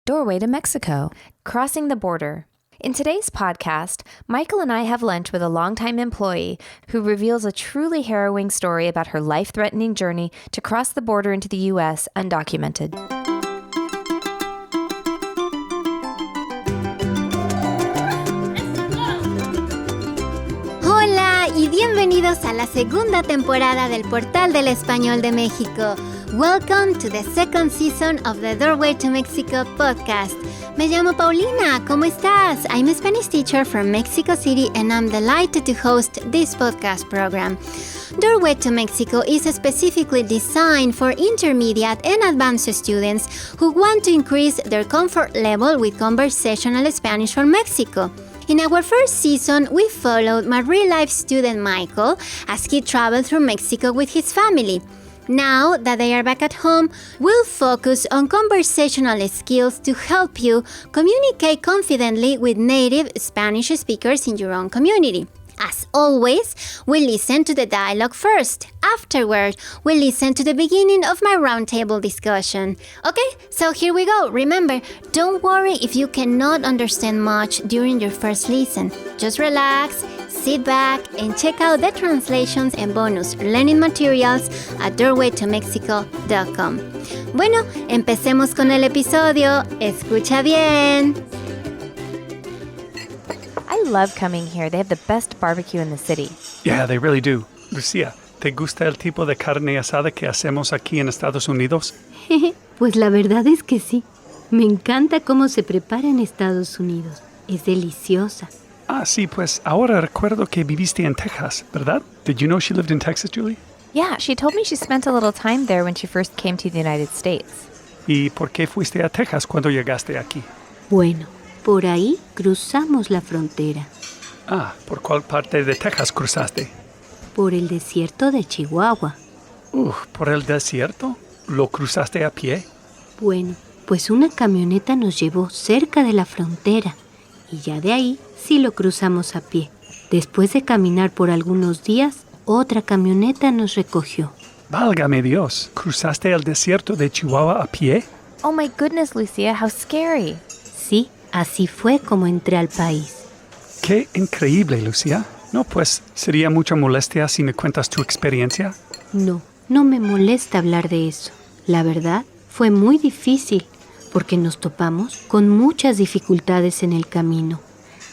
Doorway to Mexico, Crossing the Border. In today's podcast, Michael and I have lunch with a longtime employee who reveals a truly harrowing story about her life-threatening journey to cross the border into the U.S. undocumented. Hola y bienvenidos a la segunda temporada del Portal del Español de México. Welcome to the second season of the Doorway to Mexico podcast. Me llamo Paulina, ¿cómo estás? I'm a Spanish teacher from Mexico City and I'm delighted to host this podcast program. Doorway to Mexico is specifically designed for intermediate and advanced students who want to increase their comfort level with conversational Spanish for Mexico. In our first season, we followed my real-life student Michael as he traveled through Mexico with his family. Now that they are back at home, we'll focus on conversational skills to help you communicate confidently with native Spanish speakers in your own community. As always, we listen to the dialogue first. Afterward, we listen to the beginning of my roundtable discussion. Okay, so here we go. Remember, don't worry if you cannot understand much during your first listen. Just relax, sit back, and check out the translations and bonus learning materials at doorwaytomexico.com. Bueno, empecemos con el episodio. Escucha bien. I love coming here. They have the best barbecue in the city. Yeah, they really do. Lucía, ¿te gusta el tipo de carne asada que hacemos aquí en Estados Unidos? Pues la verdad es que sí. Me encanta cómo se prepara en Estados Unidos. Es deliciosa. Ah, sí, pues ahora recuerdo que viviste en Texas, ¿verdad? Did you know she lived in Texas, Julie? Yeah, she told me she spent a little time there when she first came to the United States. ¿Y por qué fuiste a Texas cuando llegaste aquí? Bueno, por ahí cruzamos la frontera. Ah, ¿por cuál parte de Texas cruzaste? Por el desierto de Chihuahua. ¿Por el desierto? ¿Lo cruzaste a pie? Bueno, pues una camioneta nos llevó cerca de la frontera y ya de ahí sí lo cruzamos a pie. Después de caminar por algunos días, otra camioneta nos recogió. Válgame Dios, ¿cruzaste el desierto de Chihuahua a pie? Oh my goodness, Lucia, how scary. Sí, así fue como entré al país. ¡Qué increíble, Lucía! No, pues, ¿sería mucha molestia si me cuentas tu experiencia? No me molesta hablar de eso. La verdad, fue muy difícil porque nos topamos con muchas dificultades en el camino.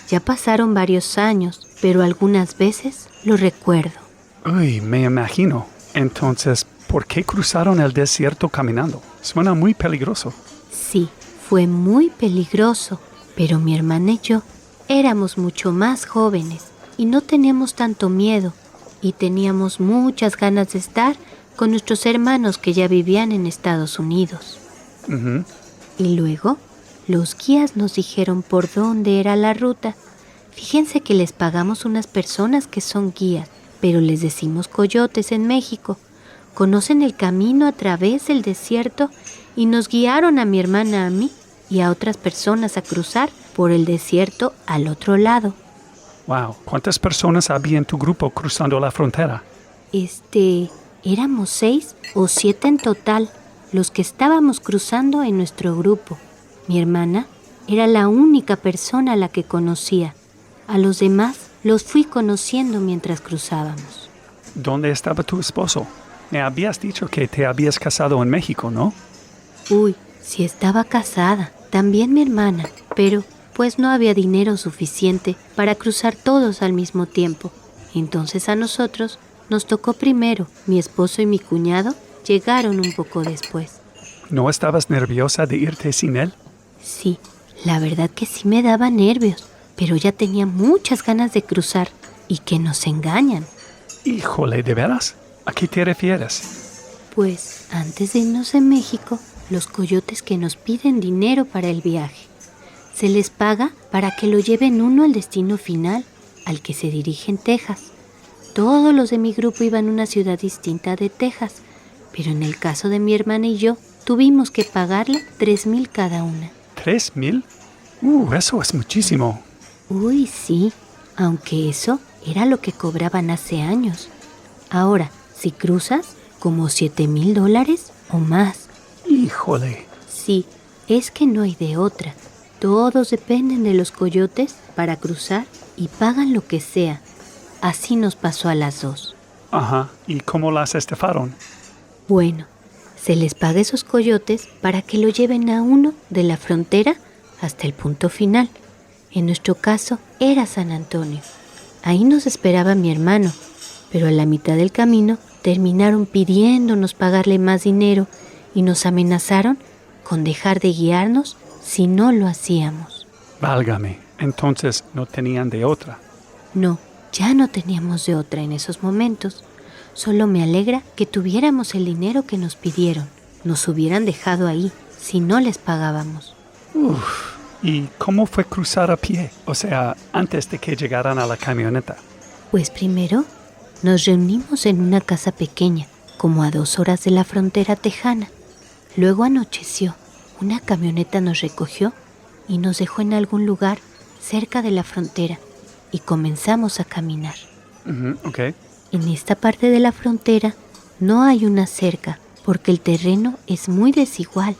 Ya pasaron varios años, pero algunas veces lo recuerdo. Uy, me imagino. Entonces, ¿por qué cruzaron el desierto caminando? Suena muy peligroso. Sí, fue muy peligroso, pero mi hermana y yo éramos mucho más jóvenes y no teníamos tanto miedo y teníamos muchas ganas de estar con nuestros hermanos que ya vivían en Estados Unidos. Uh-huh. Y luego, los guías nos dijeron por dónde era la ruta. Fíjense que les pagamos unas personas que son guías, pero les decimos coyotes en México. Conocen el camino a través del desierto y nos guiaron a mi hermana, a mí y a otras personas a cruzar por el desierto al otro lado. Wow, ¿cuántas personas había en tu grupo cruzando la frontera? Éramos 6 o 7 en total, los que estábamos cruzando en nuestro grupo. Mi hermana era la única persona a la que conocía. A los demás los fui conociendo mientras cruzábamos. ¿Dónde estaba tu esposo? Me habías dicho que te habías casado en México, ¿no? Uy, sí estaba casada, también mi hermana, pero pues no había dinero suficiente para cruzar todos al mismo tiempo. Entonces a nosotros nos tocó primero. Mi esposo y mi cuñado llegaron un poco después. ¿No estabas nerviosa de irte sin él? Sí, la verdad que sí me daba nervios, pero ya tenía muchas ganas de cruzar y que nos engañan. Híjole, ¿de veras? ¿A qué te refieres? Pues antes de irnos a México, los coyotes que nos piden dinero para el viaje. Se les paga para que lo lleven uno al destino final, al que se dirige en Texas. Todos los de mi grupo iban a una ciudad distinta de Texas, pero en el caso de mi hermana y yo, tuvimos que pagarle 3,000 cada una. ¿3,000? Eso es muchísimo. Uy, sí, aunque eso era lo que cobraban hace años. Ahora, si cruzas, como $7,000 o más. Híjole. Sí, Es que no hay de otra. Todos dependen de los coyotes para cruzar y pagan lo que sea. Así nos pasó a las dos. Ajá. ¿Y cómo las estafaron? Bueno, se les paga a esos coyotes para que lo lleven a uno de la frontera hasta el punto final. En nuestro caso era San Antonio. Ahí nos esperaba mi hermano, pero a la mitad del camino terminaron pidiéndonos pagarle más dinero y nos amenazaron con dejar de guiarnos si no lo hacíamos. Válgame. Entonces no tenían de otra. No, ya no teníamos de otra en esos momentos. Solo me alegra que tuviéramos el dinero que nos pidieron. Nos hubieran dejado ahí si no les pagábamos. ¿Y cómo fue cruzar a pie? O sea, antes de que llegaran a la camioneta. Pues primero nos reunimos en una casa pequeña, como a 2 horas de la frontera tejana. Luego anocheció. Una camioneta nos recogió y nos dejó en algún lugar cerca de la frontera y comenzamos a caminar. Ok. En esta parte de la frontera no hay una cerca porque el terreno es muy desigual,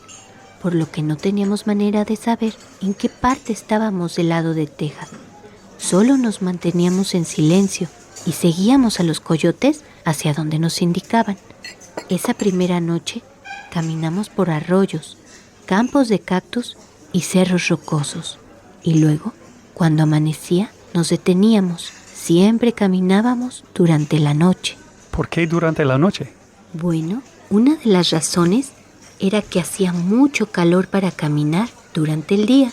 por lo que no teníamos manera de saber en qué parte estábamos del lado de Texas. Solo nos manteníamos en silencio y seguíamos a los coyotes hacia donde nos indicaban. Esa primera noche caminamos por arroyos, campos de cactus y cerros rocosos. Y luego, cuando amanecía, nos deteníamos. Siempre caminábamos durante la noche. ¿Por qué durante la noche? Bueno, una de las razones era que hacía mucho calor para caminar durante el día,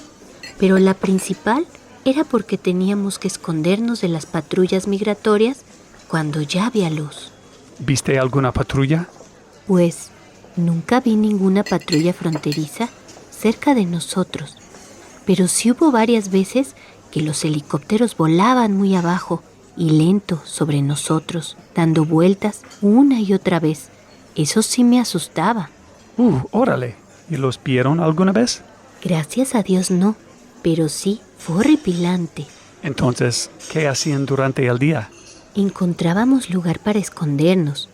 pero la principal era porque teníamos que escondernos de las patrullas migratorias cuando ya había luz. ¿Viste alguna patrulla? Pues nunca vi ninguna patrulla fronteriza cerca de nosotros, pero sí hubo varias veces que los helicópteros volaban muy abajo y lento sobre nosotros, dando vueltas una y otra vez. Eso sí me asustaba. Órale. ¿Y los vieron alguna vez? Gracias a Dios no, pero sí fue horripilante. Entonces, ¿qué hacían durante el día? Encontrábamos lugar para escondernos,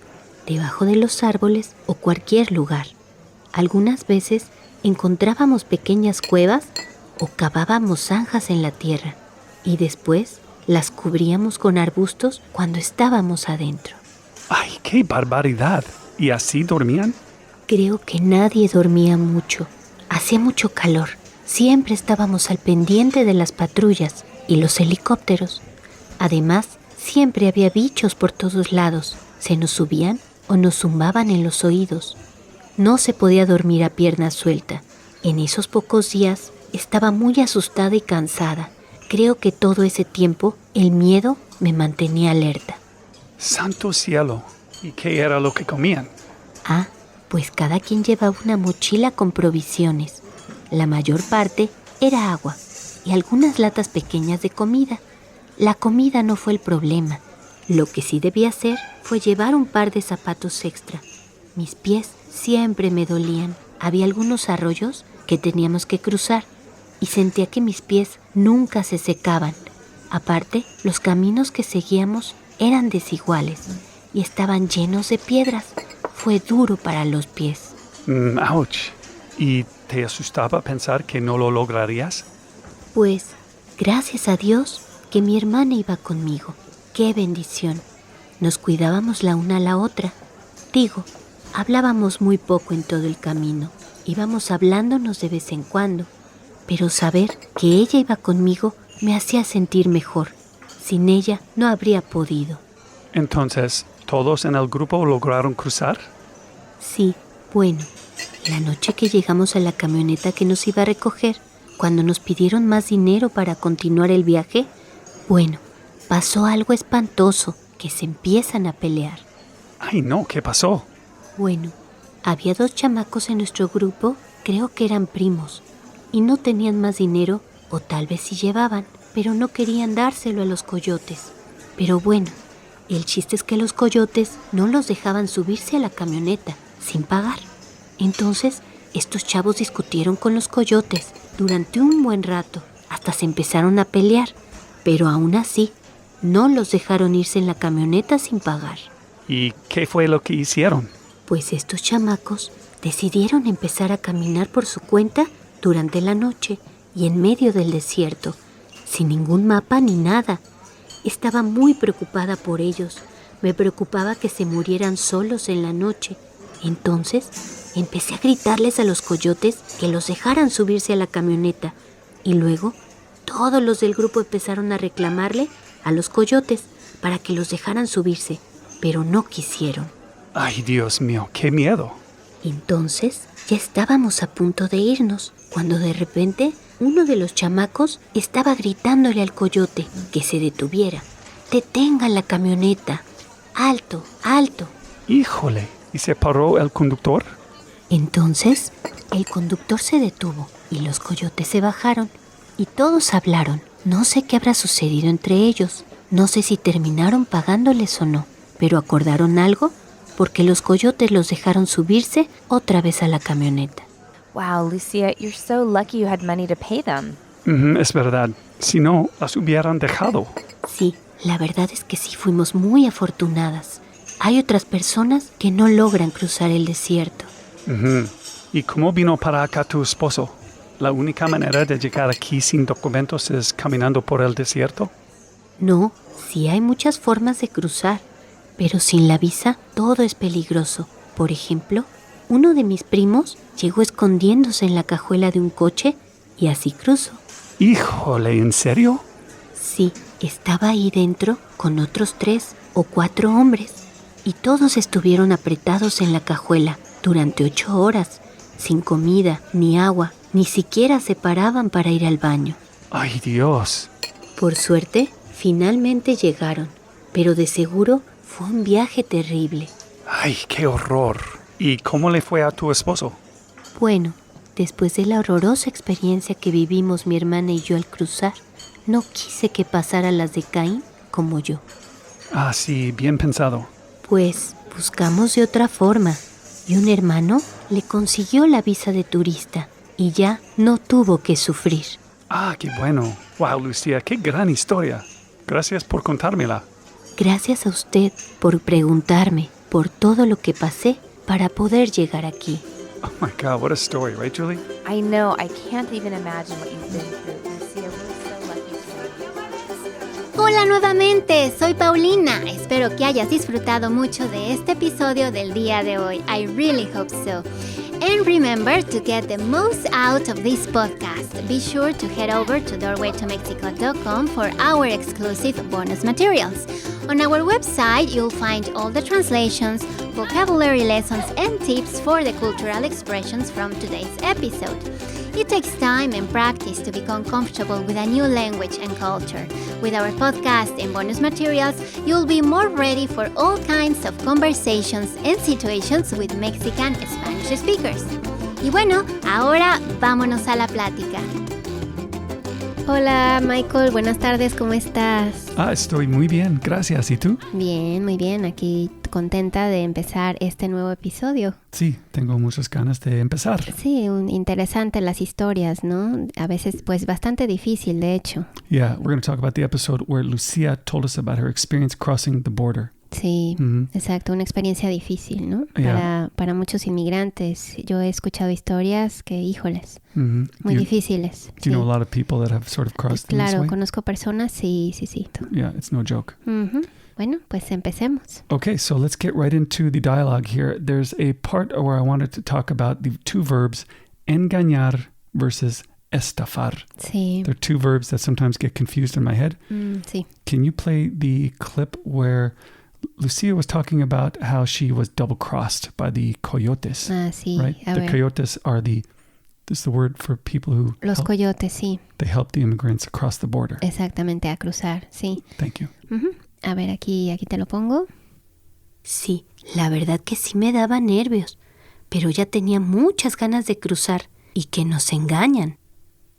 debajo de los árboles o cualquier lugar. Algunas veces encontrábamos pequeñas cuevas o cavábamos zanjas en la tierra y después las cubríamos con arbustos cuando estábamos adentro. ¡Ay, qué barbaridad! ¿Y así dormían? Creo que nadie dormía mucho. Hacía mucho calor. Siempre estábamos al pendiente de las patrullas y los helicópteros. Además, siempre había bichos por todos lados. Se nos subían o nos zumbaban en los oídos. No se podía dormir a pierna suelta. En esos pocos días estaba muy asustada y cansada. Creo que todo ese tiempo el miedo me mantenía alerta. ¡Santo cielo! ¿Y qué era lo que comían? Pues cada quien llevaba una mochila con provisiones. La mayor parte era agua y algunas latas pequeñas de comida. La comida no fue el problema. Lo que sí debía hacer fue llevar un par de zapatos extra. Mis pies siempre me dolían. Había algunos arroyos que teníamos que cruzar y sentía que mis pies nunca se secaban. Aparte, los caminos que seguíamos eran desiguales y estaban llenos de piedras. Fue duro para los pies. ¡Auch! ¿Y te asustaba pensar que no lo lograrías? Pues, gracias a Dios que mi hermana iba conmigo. ¡Qué bendición! Nos cuidábamos la una a la otra. Digo, hablábamos muy poco en todo el camino. Íbamos hablándonos de vez en cuando. Pero saber que ella iba conmigo me hacía sentir mejor. Sin ella no habría podido. Entonces, ¿todos en el grupo lograron cruzar? Sí, bueno, la noche que llegamos a la camioneta que nos iba a recoger, cuando nos pidieron más dinero para continuar el viaje, bueno, pasó algo espantoso, que se empiezan a pelear. ¡Ay, no! ¿Qué pasó? Bueno, había 2 chamacos en nuestro grupo, creo que eran primos, y no tenían más dinero, o tal vez sí llevaban, pero no querían dárselo a los coyotes. Pero bueno, el chiste es que los coyotes no los dejaban subirse a la camioneta sin pagar. Entonces, estos chavos discutieron con los coyotes durante un buen rato, hasta se empezaron a pelear, pero aún así, no los dejaron irse en la camioneta sin pagar. ¿Y qué fue lo que hicieron? Pues estos chamacos decidieron empezar a caminar por su cuenta durante la noche y en medio del desierto, sin ningún mapa ni nada. Estaba muy preocupada por ellos. Me preocupaba que se murieran solos en la noche. Entonces, empecé a gritarles a los coyotes que los dejaran subirse a la camioneta. Y luego, todos los del grupo empezaron a reclamarle a los coyotes para que los dejaran subirse, pero no quisieron. Ay, Dios mío, qué miedo. Entonces, ya estábamos a punto de irnos, cuando de repente uno de los chamacos estaba gritándole al coyote que se detuviera. ¡Detengan la camioneta! ¡Alto, alto! Híjole, ¿y se paró el conductor? Entonces, el conductor se detuvo y los coyotes se bajaron y todos hablaron. No sé qué habrá sucedido entre ellos. No sé si terminaron pagándoles o no, pero acordaron algo porque los coyotes los dejaron subirse otra vez a la camioneta. Wow, Lucia, you're so lucky you had money to pay them. Es verdad. Si no, las hubieran dejado. Sí, la verdad es que sí fuimos muy afortunadas. Hay otras personas que no logran cruzar el desierto. ¿Y cómo vino para acá tu esposo? ¿La única manera de llegar aquí sin documentos es caminando por el desierto? No, sí hay muchas formas de cruzar, pero sin la visa todo es peligroso. Por ejemplo, uno de mis primos llegó escondiéndose en la cajuela de un coche y así cruzó. Híjole, ¿en serio? Sí, estaba ahí dentro con otros 3 o 4 hombres y todos estuvieron apretados en la cajuela durante 8 horas, sin comida ni agua, ni siquiera se paraban para ir al baño. ¡Ay, Dios! Por suerte, finalmente llegaron, pero de seguro fue un viaje terrible. ¡Ay, qué horror! ¿Y cómo le fue a tu esposo? Bueno, después de la horrorosa experiencia que vivimos mi hermana y yo al cruzar, no quise que pasara las de Caín como yo. Ah, sí, bien pensado. Pues buscamos de otra forma y un hermano le consiguió la visa de turista y ya no tuvo que sufrir. Ah, qué bueno. Wow, Lucía, qué gran historia. Gracias por contármela. Gracias a usted por preguntarme por todo lo que pasé para poder llegar aquí. Oh my God, what a story, right, Julie? I know, I can't even imagine what you've been through. Lucia, we're so lucky to have you. Hola nuevamente, soy Paulina. Espero que hayas disfrutado mucho de este episodio del día de hoy. I really hope so. And remember to get the most out of this podcast. Be sure to head over to doorwaytomexico.com for our exclusive bonus materials. On our website, you'll find all the translations, vocabulary lessons, and tips for the cultural expressions from today's episode. It takes time and practice to become comfortable with a new language and culture. With our podcast and bonus materials, you'll be more ready for all kinds of conversations and situations with Mexican Spanish speakers. Y bueno, ahora vámonos a la plática. Hola Michael, buenas tardes, ¿cómo estás? Ah, estoy muy bien, gracias. ¿Y tú? Bien, muy bien, aquí contenta de empezar este nuevo episodio. Sí, tengo muchas ganas de empezar. Sí, interesante las historias, ¿no? A veces pues bastante difícil, de hecho. Yeah, we're going to talk about the episode where Lucia told us about her experience crossing the border. Sí, exacto, una experiencia difícil, ¿no? Yeah. Para muchos inmigrantes. Yo he escuchado historias que, híjoles, muy difíciles. Do you know a lot of people that have sort of crossed in this Claro, way? conozco personas, sí. Yeah, it's no joke. Bueno, pues empecemos. Okay, so let's get right into the dialogue here. There's a part where I wanted to talk about the two verbs, engañar versus estafar. Sí. They're two verbs that sometimes get confused in my head. Sí. Can you play the clip where Lucia was talking about how she was double-crossed by the coyotes? Ah, sí. Right? A The ver. coyotes are this is the word for people who Los coyotes, sí. they help the immigrants across the border. Exactamente, a cruzar, sí. Thank you. A ver, aquí te lo pongo. Sí, la verdad que sí me daba nervios, pero ya tenía muchas ganas de cruzar y que nos engañan.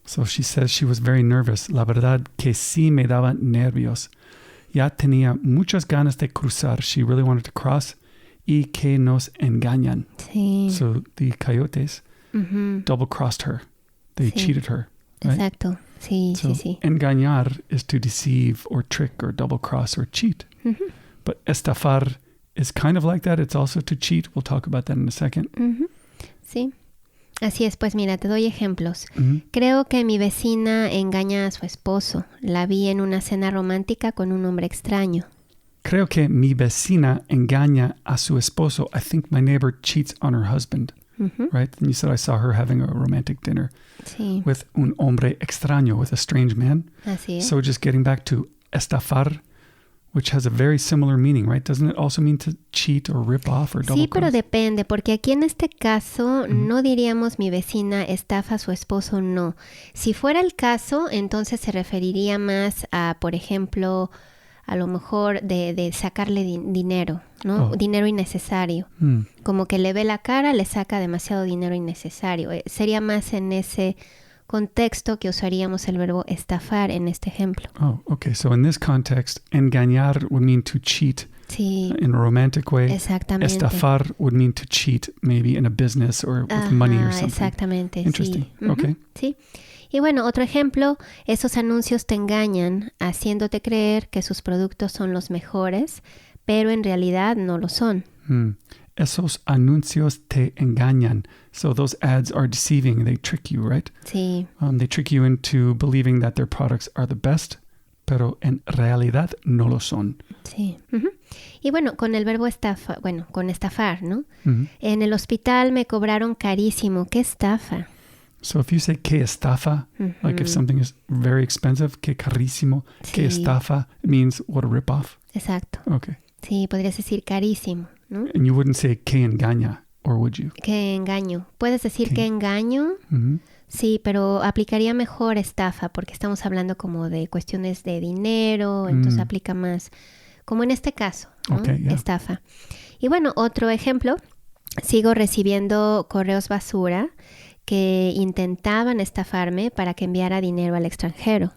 So she says she was very nervous. La verdad que sí me daba nervios. Ya tenía muchas ganas de cruzar. She really wanted to cross. Y que nos engañan. Sí. So the coyotes double-crossed her. They Sí. cheated her. Right? Exacto, sí, So sí. engañar is to deceive or trick or double-cross or cheat. But estafar is kind of like that. It's also to cheat. We'll talk about that in a second. Sí. Así es, pues mira, te doy ejemplos. Mhm. Creo que mi vecina engaña a su esposo. La vi en una cena romántica con un hombre extraño. Creo que mi vecina engaña a su esposo. I think my neighbor cheats on her husband. Ujú. Right? And you said I saw her having a romantic dinner Sí, with un hombre extraño, with a strange man. así es. So just getting back to estafar, which has a very similar meaning, right? Doesn't it also mean to cheat or rip off or double Sí, pero cross? depende, porque aquí en este caso no diríamos mi vecina estafa a su esposo, no. Si fuera el caso, entonces se referiría más a, por ejemplo, a lo mejor de sacarle dinero, ¿no? Oh. Dinero innecesario. Hmm. Como que le ve la cara, le saca demasiado dinero innecesario. Sería más en ese contexto que usaríamos el verbo estafar en este ejemplo. Oh, okay. So in this context, engañar would mean to cheat Sí, in a romantic way. exactamente. Estafar would mean to cheat, maybe in a business or with money or Ajá, something. exactamente, Interesting. sí. Ujú, Okay. sí. Y bueno, otro ejemplo, esos anuncios te engañan haciéndote creer que sus productos son los mejores, pero en realidad no lo son. Hmm. Esos anuncios te engañan. So those ads are deceiving. They trick you, right? Sí, They trick you into believing that their products are the best, pero en realidad no lo son. sí. Ujú. Y bueno, con el verbo con estafar, ¿no? Mhm. En el hospital me cobraron carísimo. ¿Qué estafa? So if you say que estafa, like if something is very expensive, que carísimo, que Sí. estafa, it means what a ripoff. Exacto. Okay. Sí, podrías decir carísimo, ¿no? And you wouldn't say que engaña, or would you? ¿Qué engaño? Puedes decir ¿Qué? que engaño. Mhm. Sí, pero aplicaría mejor estafa porque estamos hablando como de cuestiones de dinero, entonces aplica más, como en este caso, ¿no? Ok, ya. Estafa. Y bueno, otro ejemplo, sigo recibiendo correos basura que intentaban estafarme para que enviara dinero al extranjero.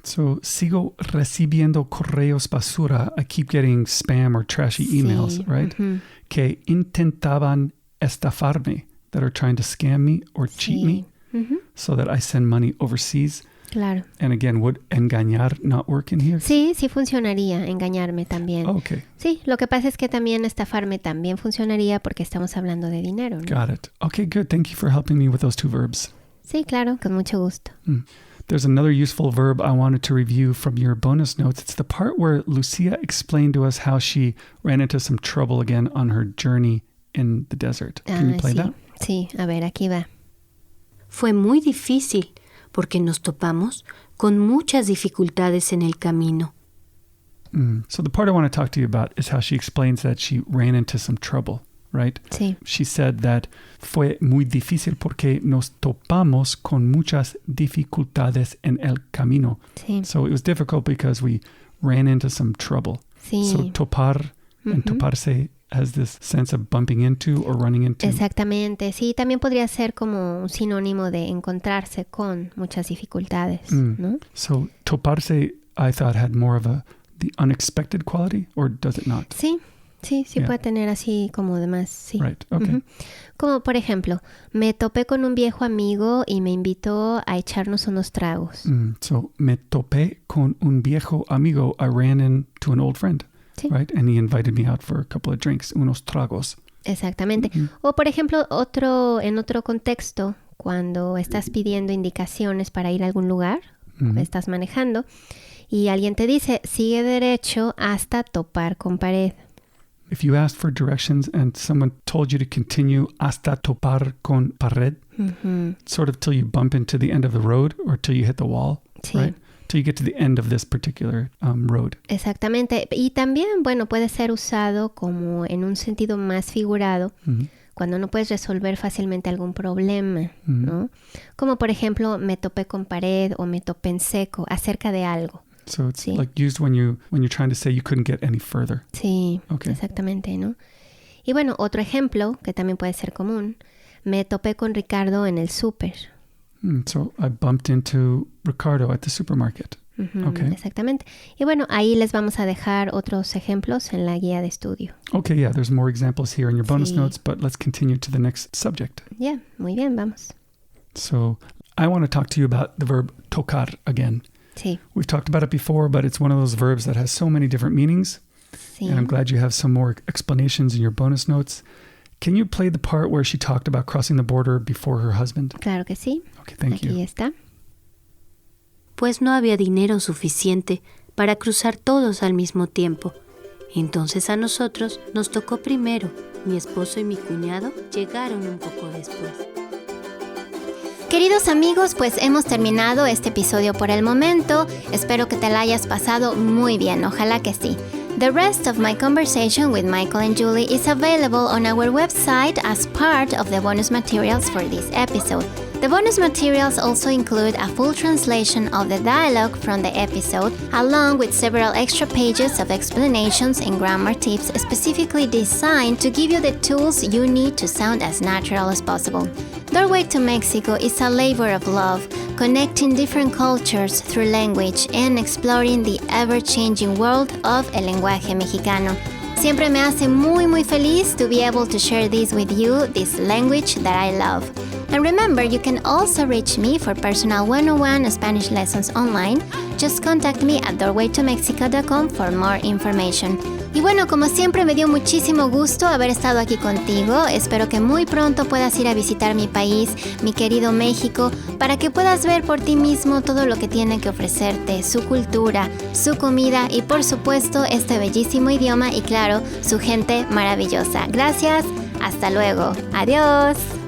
So sigo recibiendo correos basura. I keep getting spam or trashy emails, Sí, right? ujú, Que intentaban estafarme, that are trying to scam me or cheat sí, me ujú, so that I send money overseas. claro. And again, would engañar not work in here? Sí, sí funcionaría engañarme también. Okay, Sí, lo que pasa es que también estafarme también funcionaría porque estamos hablando de dinero, ¿no? got it. Okay, good. Thank you for helping me with those two verbs. Sí, claro, con mucho gusto. There's another useful verb I wanted to review from your bonus notes. It's the part where Lucia explained to us how she ran into some trouble again on her journey in the desert. Can you play sí, that? sí, a ver, aquí va. Fue muy difícil porque nos topamos con muchas dificultades en el camino. So the part I want to talk to you about is how she explains that she ran into some trouble, right? Sí, She said that fue muy difícil porque nos topamos con muchas dificultades en el camino. sí, So it was difficult because we ran into some trouble. sí. So topar and Ujú. toparse has this sense of bumping into or running into. Exactamente, sí, también podría ser como un sinónimo de encontrarse con muchas dificultades, ¿no? So toparse, I thought, had more of the unexpected quality, or does it not? Sí, sí, sí Yeah. puede tener así como de más, sí. Right, okay. Ujú. Como por ejemplo, me topé con un viejo amigo y me invitó a echarnos unos tragos. So me topé con un viejo amigo. I ran into an old friend, Sí. right? And he invited me out for a couple of drinks, unos tragos. Exactamente. O por ejemplo, en otro contexto, cuando estás pidiendo indicaciones para ir a algún lugar, estás manejando, y alguien te dice, sigue derecho hasta topar con pared. If you asked for directions and someone told you to continue hasta topar con pared, Ujú, sort of till you bump into the end of the road or till you hit the wall, sí. right? Till you get to the end of this particular road. Exactamente. Y también, bueno, puede ser usado como en un sentido más figurado, cuando no puedes resolver fácilmente algún problema, ¿no? Como por ejemplo, me topé con pared o me topé en seco acerca de algo. So it's Sí. like used when you're trying to say you couldn't get any further. Sí, Ok. exactamente, ¿no? Y bueno, otro ejemplo que también puede ser común, me topé con Ricardo en el súper. So I bumped into Ricardo at the supermarket. Ujú, Ok. Exactamente. Y bueno, ahí les vamos a dejar otros ejemplos en la guía de estudio. Okay, yeah, there's more examples here in your bonus Sí. notes, but let's continue to the next subject. Ya, muy bien, vamos. So I want to talk to you about the verb tocar again. Sí, We've talked about it before, but it's one of those verbs that has so many different meanings. sí. And I'm glad you have some more explanations in your bonus notes. Can you play the part where she talked about crossing the border before her husband? Claro que sí. Okay, thank you. Aquí está. Pues no había dinero suficiente para cruzar todos al mismo tiempo. Entonces a nosotros nos tocó primero. Mi esposo y mi cuñado llegaron un poco después. Queridos amigos, pues hemos terminado este episodio por el momento. Espero que te la hayas pasado muy bien, ojalá que sí. The rest of my conversation with Michael and Julie is available on our website as part of the bonus materials for this episode. The bonus materials also include a full translation of the dialogue from the episode, along with several extra pages of explanations and grammar tips specifically designed to give you the tools you need to sound as natural as possible. Doorway to Mexico is a labor of love, connecting different cultures through language and exploring the ever-changing world of el lenguaje mexicano. Siempre me hace muy feliz to be able to share this with you, this language that I love. And remember, you can also reach me for personal 101 Spanish lessons online. Just contact me at doorwaytomexico.com for more information. Y bueno, como siempre me dio muchísimo gusto haber estado aquí contigo. Espero que muy pronto puedas ir a visitar mi país, mi querido México, para que puedas ver por ti mismo todo lo que tiene que ofrecerte, su cultura, su comida y por supuesto este bellísimo idioma y claro, su gente maravillosa. Gracias, hasta luego, adiós.